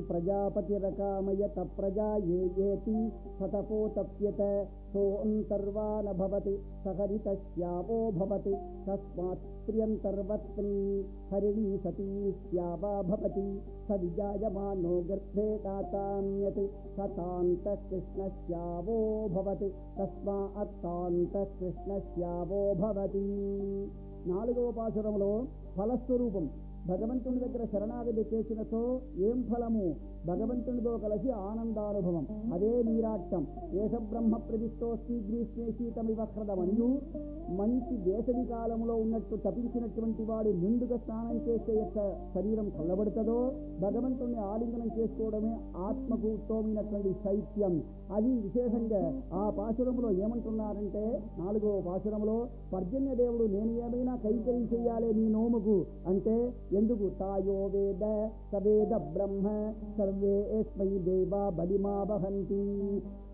ప్రజాపతిరకామయత ప్రజా ఏయేతి సతపోతప్యత సోऽन्तर्वानभवति సహరితశ్యావో భవతి తస్మాత్ ప్రియంతర్వత్ని హరిణీ సతీ శ్యావా భవతి స విజాయమానో గర్భే తాతామ్యత్ సతాంతః కృష్ణశ్యావో భవతి తస్మాత్ తాంతః కృష్ణశ్యావో భవతి. 4వ పాశురంలో ఫలస్వరూపం. భగవంతుని దగ్గర శరణాగతి చేసినతో ఏం ఫలము? భగవంతునితో కలిసి ఆనందానుభవం. అదే నీరాట్టం. ఏష బ్రహ్మ ప్రవిష్టోస్తి గ్రీష్మే శీతమివ హ్రదమనియు, మంచి వేసవి కాలంలో ఉన్నట్టు తపించినటువంటి వాడు నిండుగా స్నానం చేస్తే యొక్క శరీరం చల్లబడుతుందో, భగవంతుణ్ణి ఆలింగనం చేసుకోవడమే ఆత్మకు ఉత్తమమైనటువంటి శైత్యం. అది విశేషంగా ఆ పాశురంలో ఏమంటున్నారంటే, 4వ పాశురంలో పర్జన్య దేవుడు నేను ఏమైనా కైకర్యం చెయ్యాలి నీ నోముకు అంటే, ఎందుకు? తాయో వేద సవేద బ్రహ్మ సర్వే ఏస్మై దేవా బలిమా వహంతి.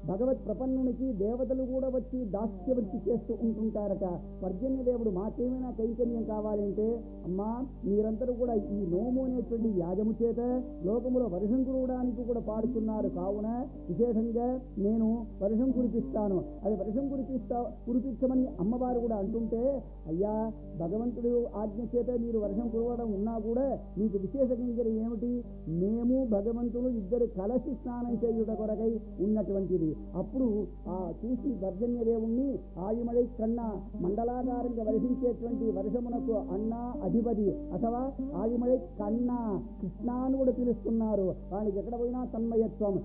భగవత్ ప్రపన్నునికి దేవతలు కూడా వచ్చి దాస్యవృత్తి చేస్తూ ఉంటుంటారట. పర్జన్య దేవుడు మాకేమైనా కైకర్యం కావాలంటే, అమ్మా మీరందరూ కూడా ఈ నోము అనేటువంటి యాజము చేత లోకములో వర్షం కురవడానికి కూడా కావున విశేషంగా నేను వర్షం కురిపిస్తాను, అది వర్షం కురిపించమని అమ్మవారు కూడా అంటుంటే, అయ్యా భగవంతుడు ఆజ్ఞ చేత మీరు వర్షం కురవడం ఉన్నా కూడా మీకు విశేషంగా ఏమిటి? మేము భగవంతుడు ఇద్దరు కలసి స్నానం చేయుట కొరకై ఉన్నటువంటిది. అప్పుడు ఆ చూసి పర్జన్య దేవుణ్ణి ఆయుమళై కన్నా మండలాకారంగా వర్షించేటువంటి వర్షమునకు అన్నా అధిపతి అథవా ఆయుమళై కన్నా కృష్ణాను కూడా పిలుస్తున్నారు. వాళ్ళకి ఎక్కడ పోయినా తన్మయత్వం.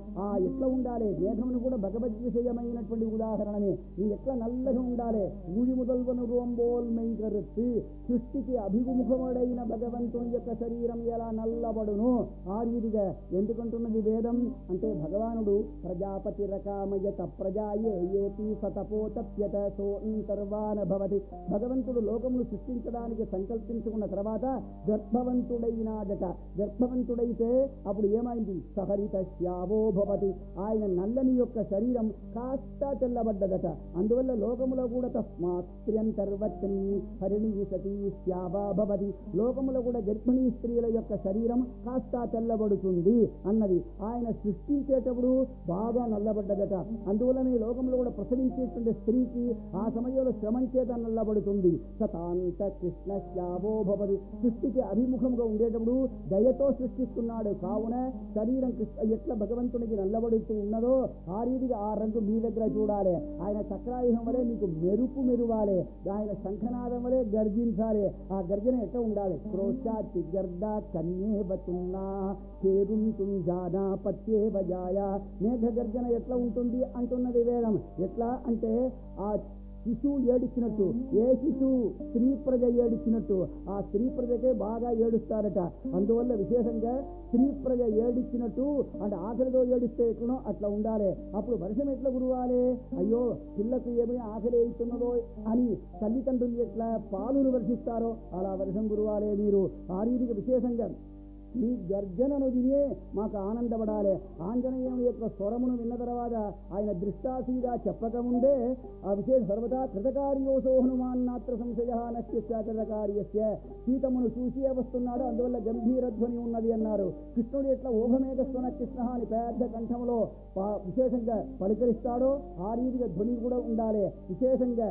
ఎట్లా ఉండాలి? మేఘమును కూడా భగవద్ విషయమైనటువంటి ఉదాహరణమే. ఎట్లా నల్లగా ఉండాలి? ఊడి ముదల్వను రోంబోల్మై కరుత్తు. సృష్టికి అభిముఖముడైన భగవంతుని యొక్క శరీరం ఎలా నల్లబడును ఆ రీతిగా ఎందుకంటున్నది వేదం అంటే, భగవానుడు ప్రజాపతి రకామయత ప్రజాయే ఏతి సతపోతప్యత సోऽन्तर्वानभवति. భగవంతుడు లోకమును సృష్టించడానికి సంకల్పించుకున్న తర్వాత గర్భవంతుడైనాడట. గర్భవంతుడైతే అప్పుడు ఏమైంది? సహరిత శ్యావో భవతి. ఆయన నల్లని యొక్క శరీరం కాస్త తెల్లబడ్డదట. అందువల్ల లోకములో కూడా తస్మాత్ ప్రియంతర్వత్ని హరిణీ సతీ శ్యావా భవతి. లోకములో కూడా గర్భిణీ స్త్రీల యొక్క శరీరం కాస్త తెల్లబడుతుంది అన్నది. ఆయన సృష్టించేటప్పుడు బాగా నల్లబడ్డదట. అందువలన ఈ లోకంలో కూడా ప్రసవించేటువంటి స్త్రీకి ఆ సమయంలో శ్రమం చేత నల్లబడుతుంది. సతాంత కృష్ణ శ్యావో భవతి. సృష్టికి అభిముఖంగా ఉండేటప్పుడు దయతో సృష్టిస్తున్నాడు. కావున శరీరం ఎట్లా భగవంతునికి నల్లబడుతూ ఉన్నదో ఆ రీతిగా ఆ రంగు మీ దగ్గర చూడాలి. ఆయన చక్రాయుధం వలె మీకు మెరువాలి. ఆయన శంఖనాదం వలె గర్జించాలి. ఆ గర్జన ఎట్లా ఉండాలి? క్రోశాతి గర్ద కన్యేవతున్నా పేరుంతుం జానా పత్యే వజాయ. మేఘ గర్జన ఎట్లా ఉంటుంది అంటున్నది వేదం. ఎట్లా అంటే, ఆ శిశువు ఏడిచ్చినట్టు, ఏ శిశువు స్త్రీ ప్రజ ఏడిచ్చినట్టు ఆ స్త్రీ ప్రజకే బాగా ఏడుస్తారట. అందువల్ల విశేషంగా స్త్రీ ప్రజ ఏడిచ్చినట్టు అంటే ఆకలితో ఏడిస్తే ఎట్లనో అట్లా ఉండాలి. అప్పుడు వర్షం ఎట్లా కురవాలి? అయ్యో పిల్లకు ఏమైనా ఆకలి అవుతున్నదో అని తల్లిదండ్రులు ఎట్లా పాలును వర్షిస్తారో అలా వర్షం కురవాలి. మీరు ఆ రీతికి విశేషంగా ఈ గర్జనను వినే మాకు ఆనందపడాలి. ఆంజనేయుని యొక్క స్వరమును విన్న తర్వాత ఆయన దృష్టాసీగా చెప్పకముందే ఆ విశేష సర్వదా కృతకార్యోసో హనుమాన్నాత్ర సంశయ నశ్య కృతకార్యస్య. సీతమును చూసియే వస్తున్నాడు, అందువల్ల గంభీరధ్వని ఉన్నది అన్నారు. కృష్ణుడు ఎట్లా ఓఘమేఘస్వన కృష్ణ అని పెద్ద కంఠంలో విశేషంగా పలుకరిస్తాడో ఆ రీతిగా ధ్వని కూడా ఉండాలి. విశేషంగా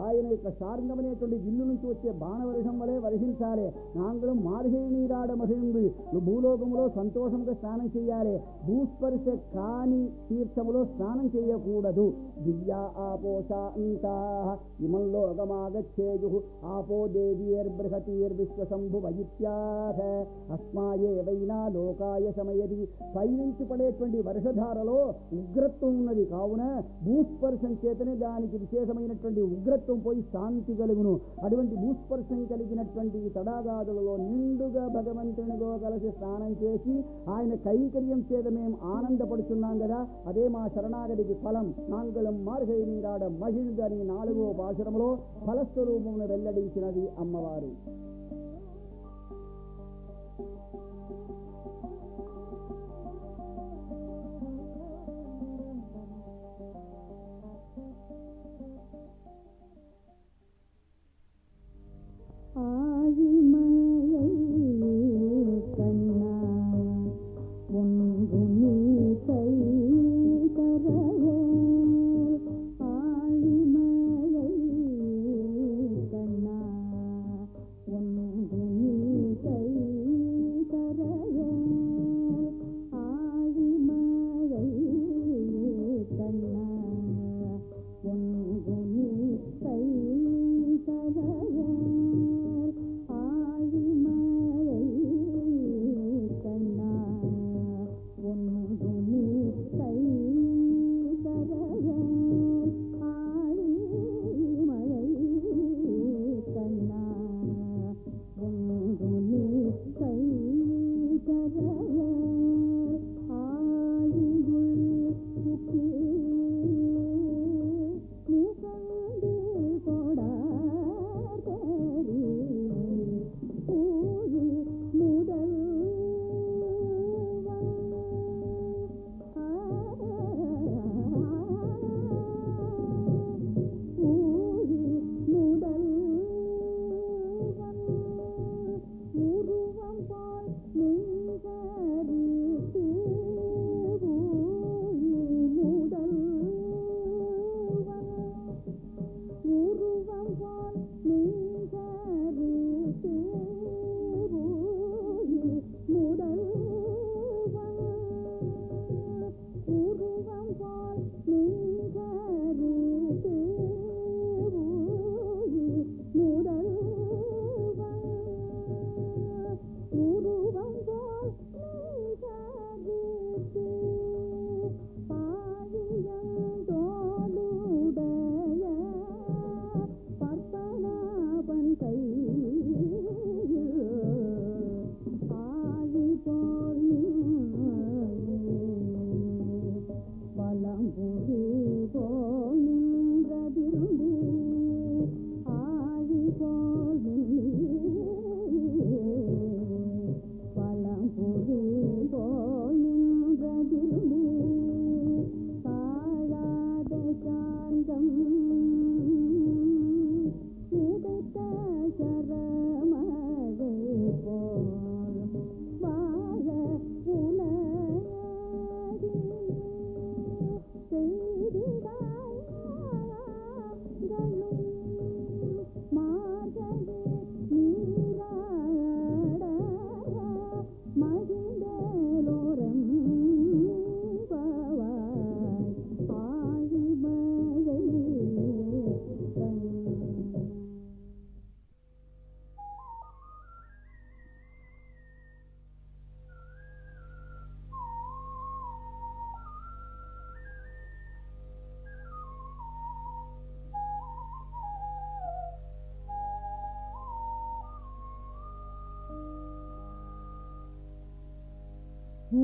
ఆయన యొక్క శార్ంగమనేటువంటి విల్లు నుంచి వచ్చే బాణవర్షం వలె వర్షించాలి. నాంగళం మార్హేణీరాడ మహిళ భూలోకములో సంతోషంగా స్నానం చేయాలి. భూస్పర్శ కాని తీర్థములో స్నానం చేయకూడదు. దివ్యా ఆపోషాంతా ఇమం లోకమాగచ్చేయు ఆపో దేవీర్బృహతీర్విశ్వశంభువ ఇత్యాహ అస్మాయేవైనా లోకాయ శమయది. పైనుంచి పడేటువంటి వర్షధారలో ఉగ్రత్వం ఉన్నది కావున భూస్పర్శం చేతనే దానికి విశేషమైనటువంటి ఉగ్రత్వం పోయి శాంతి కలుగును. అటువంటి భూస్పర్శం కలిగినటువంటి తడాగాదులలో నిండుగా భగవంతునితో కలిసి స్నానం చేసి ఆయన కైంకర్యం చేత మేము ఆనందపడుతున్నాం కదా, అదే మా శరణాగతికి ఫలం. నాంగళం మార్గై నీరాడ మహిళని 4వ పాశురములో ఫలస్వరూపమును వెల్లడించినది అమ్మవారు.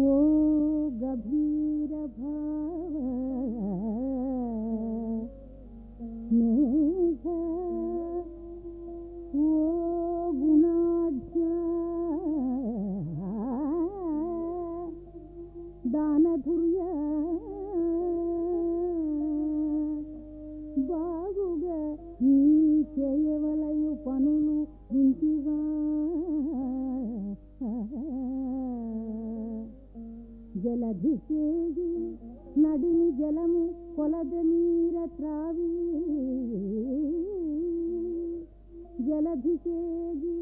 ओ गभीर भाव मेघ ओ गुणाढ्य दानधुर्य బాగుగ నీ చేయవలయు పనులు వింటివా జలధికేగి నడిని జలము కొలద నీర త్రావి జలధికేగి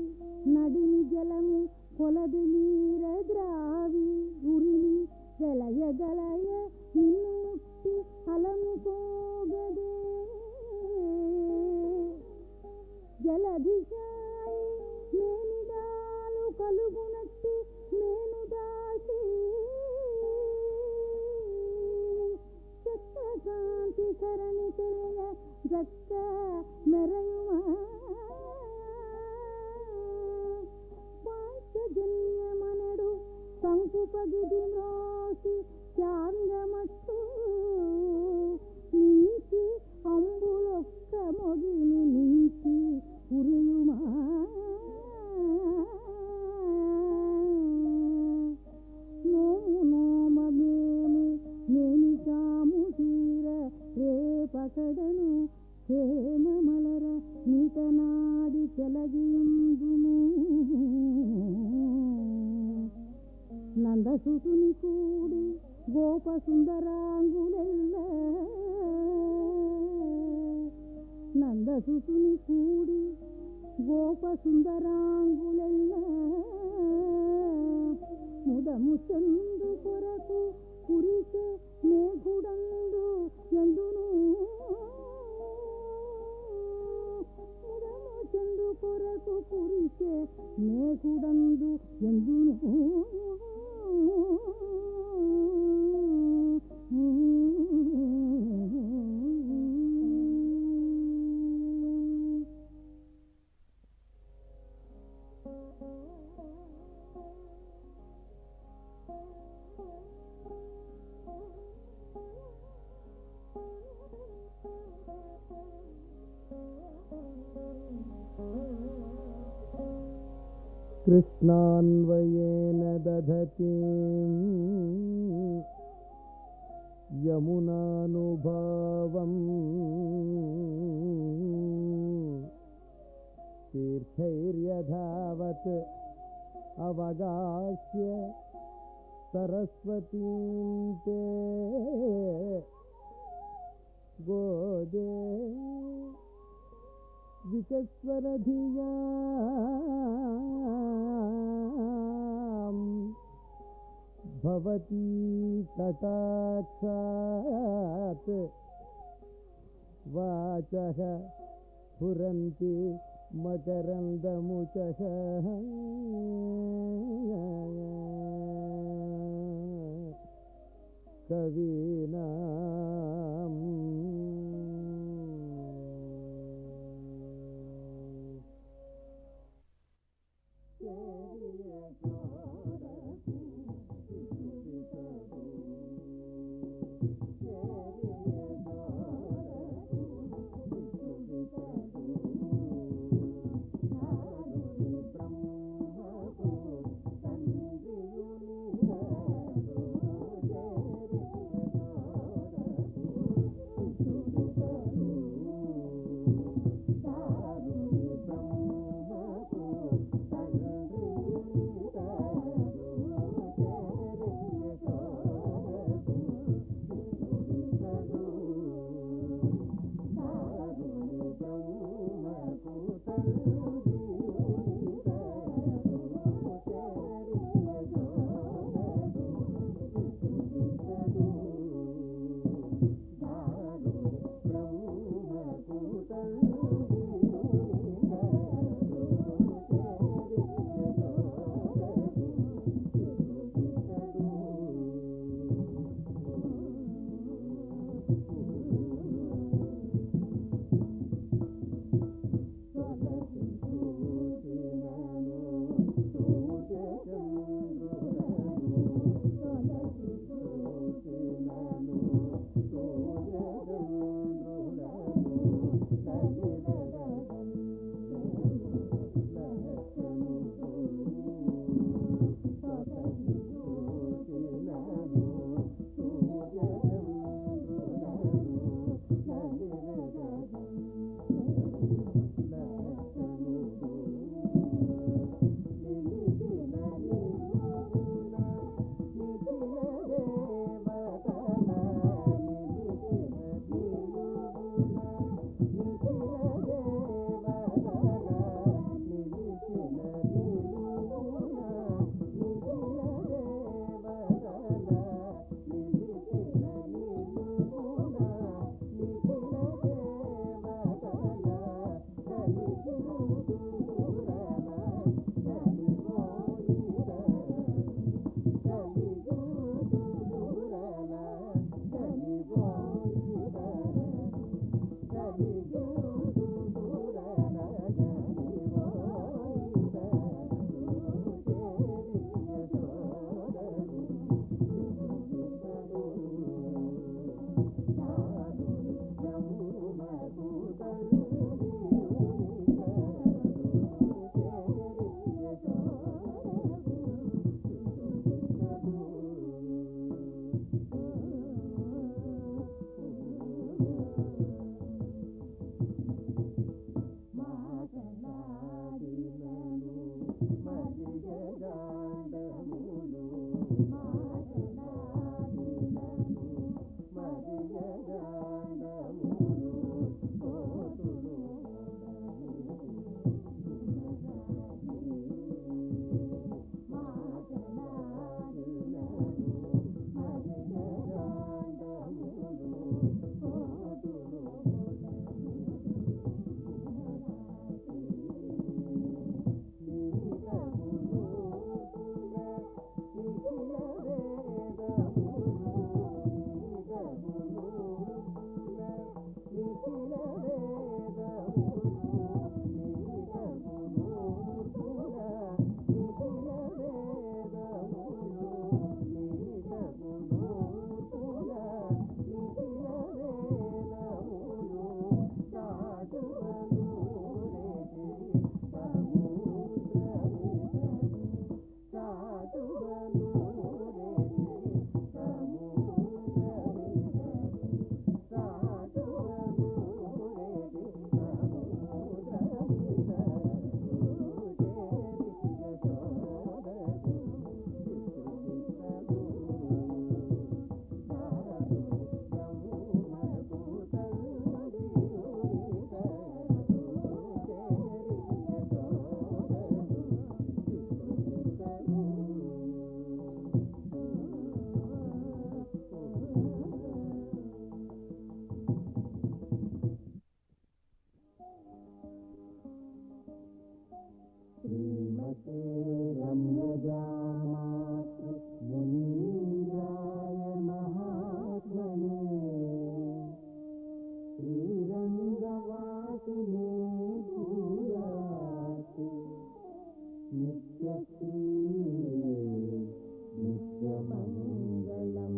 నడిని జలము కొలది నీర ద్రావి ఉరిని గలయ నిన్ను ముట్టి అలముకోగదే జలదిశాయి మేనిదాలు కలుగునట్టి మేను దాసి చెక్క కాంతి సరణి తెలియ జక్క మెరయుమా పాంచజన్యమనడు సంకుపగిది మ్రోసి చాంగమట్టు నీకి అంబులొక్క మొగిని నీకి ఉరియుమా నోము నోమమేము మేనికాము తీర రేపకడను హేమమలర నీటనాడి చెలగియుందుము నందసుతుని కూడి గోప సుందరాంగులెల్ల నందసుతుని కూడి గోప సుందరాంగులెల్ల ముదము చందు కొరకు కురిసే మేఘుడందు ఎందును ముదము చందు కొరకు కురిసే మేఘుడందు ఎందును కృష్ణాన్వయేన దధతి యమునానుభావం తీర్థైర్యధావత్ అవగాహ్య సరస్వతీం తే గోదే విచస్వరధియా భవతి కటాక్షాత్ వాచః స్ఫురంతి మకరందముచః కవీనాం నిత్యశ్రీ నిత్యమంగళం.